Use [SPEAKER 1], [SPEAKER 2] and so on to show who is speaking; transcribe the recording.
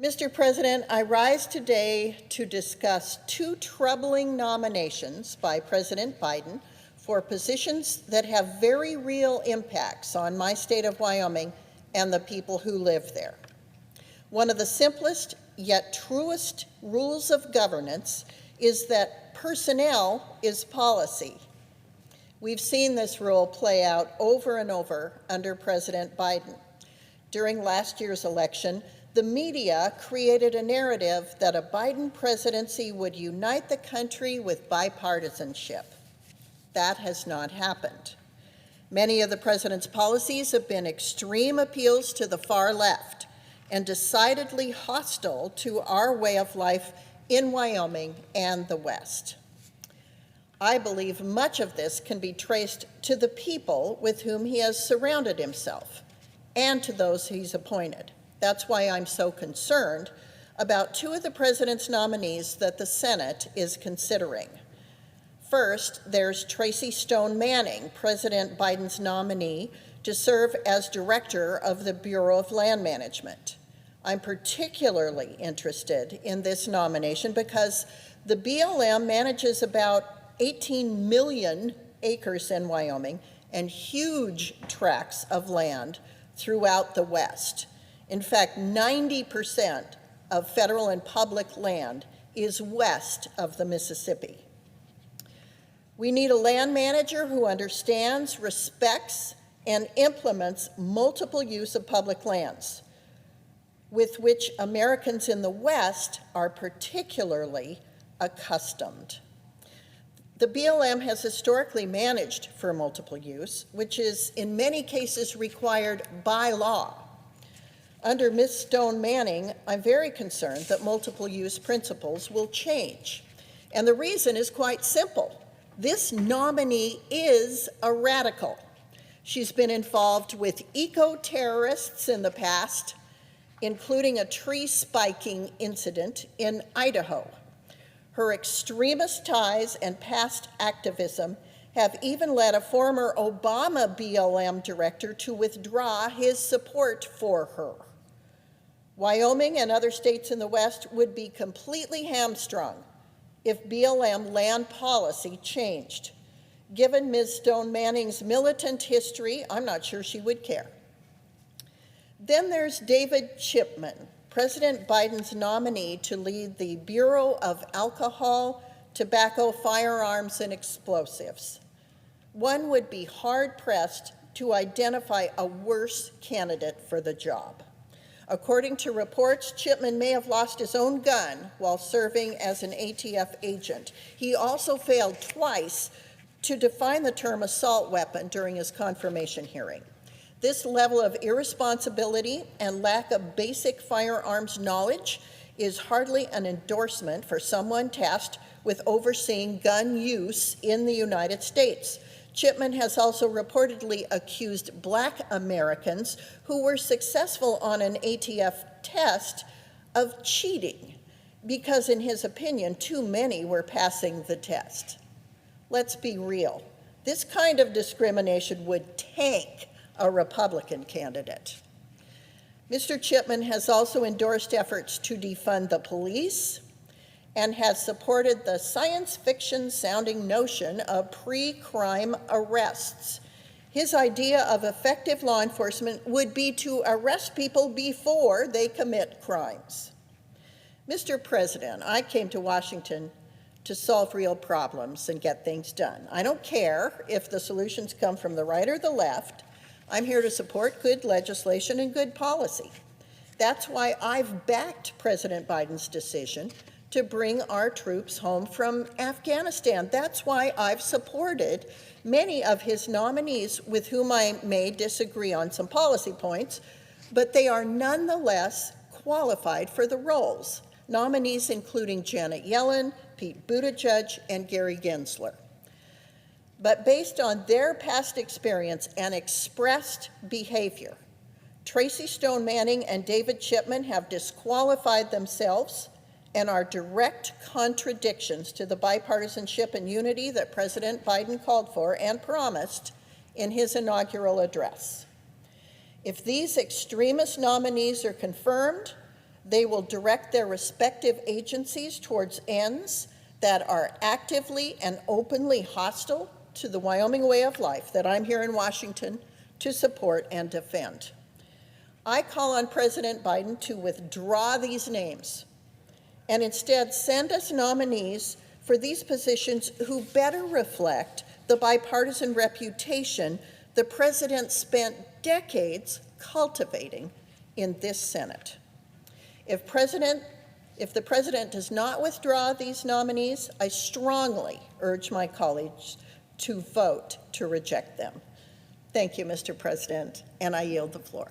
[SPEAKER 1] Mr. President, I rise today to discuss two troubling nominations by President Biden for positions that have very real impacts on my state of Wyoming and the people who live there. One of the simplest yet truest rules of governance is that personnel is policy. We've seen this rule play out over and over under President Biden. During last year's election, the media created a narrative that a Biden presidency would unite the country with bipartisanship. That has not happened. Many of the president's policies have been extreme appeals to the far left and decidedly hostile to our way of life in Wyoming and the West. I believe much of this can be traced to the people with whom he has surrounded himself and to those he's appointed. That's why I'm so concerned about two of the president's nominees that the Senate is considering. First, there's Tracy Stone Manning, President Biden's nominee to serve as director of the Bureau of Land Management. I'm particularly interested in this nomination because the BLM manages about 18 million acres in Wyoming and huge tracts of land throughout the West. In fact, 90% of federal and public land is west of the Mississippi. We need a land manager who understands, respects, and implements multiple use of public lands, with which Americans in the West are particularly accustomed. The BLM has historically managed for multiple use, which is in many cases required by law. Under Ms. Stone Manning, I'm very concerned that multiple use principles will change. And the reason is quite simple. This nominee is a radical. She's been involved with eco-terrorists in the past, including a tree spiking incident in Idaho. Her extremist ties and past activism have even led a former Obama BLM director to withdraw his support for her. Wyoming and other states in the West would be completely hamstrung if BLM land policy changed. Given Ms. Stone Manning's militant history, I'm not sure she would care. Then there's David Chipman, President Biden's nominee to lead the Bureau of Alcohol, Tobacco, Firearms, and Explosives. One would be hard-pressed to identify a worse candidate for the job. According to reports, Chipman may have lost his own gun while serving as an ATF agent. He also failed twice to define the term assault weapon during his confirmation hearing. This level of irresponsibility and lack of basic firearms knowledge is hardly an endorsement for someone tasked with overseeing gun use in the United States. Chipman has also reportedly accused Black Americans who were successful on an ATF test of cheating because, in his opinion, too many were passing the test. Let's be real. This kind of discrimination would tank a Republican candidate. Mr. Chipman has also endorsed efforts to defund the police and has supported the science fiction sounding notion of pre-crime arrests. His idea of effective law enforcement would be to arrest people before they commit crimes. Mr. President, I came to Washington to solve real problems and get things done. I don't care if the solutions come from the right or the left. I'm here to support good legislation and good policy. That's why I've backed President Biden's decision to bring our troops home from Afghanistan. That's why I've supported many of his nominees with whom I may disagree on some policy points, but they are nonetheless qualified for the roles. Nominees including Janet Yellen, Pete Buttigieg, and Gary Gensler. But based on their past experience and expressed behavior, Tracy Stone Manning and David Chipman have disqualified themselves and are direct contradictions to the bipartisanship and unity that President Biden called for and promised in his inaugural address. If these extremist nominees are confirmed, They will direct their respective agencies towards ends that are actively and openly hostile to the Wyoming way of life that I'm here in Washington to support and defend. I call on President Biden to withdraw these names and instead send us nominees for these positions who better reflect the bipartisan reputation the president spent decades cultivating in this Senate. If the president does not withdraw these nominees, I strongly urge my colleagues to vote to reject them. Thank you, Mr. President, and I yield the floor.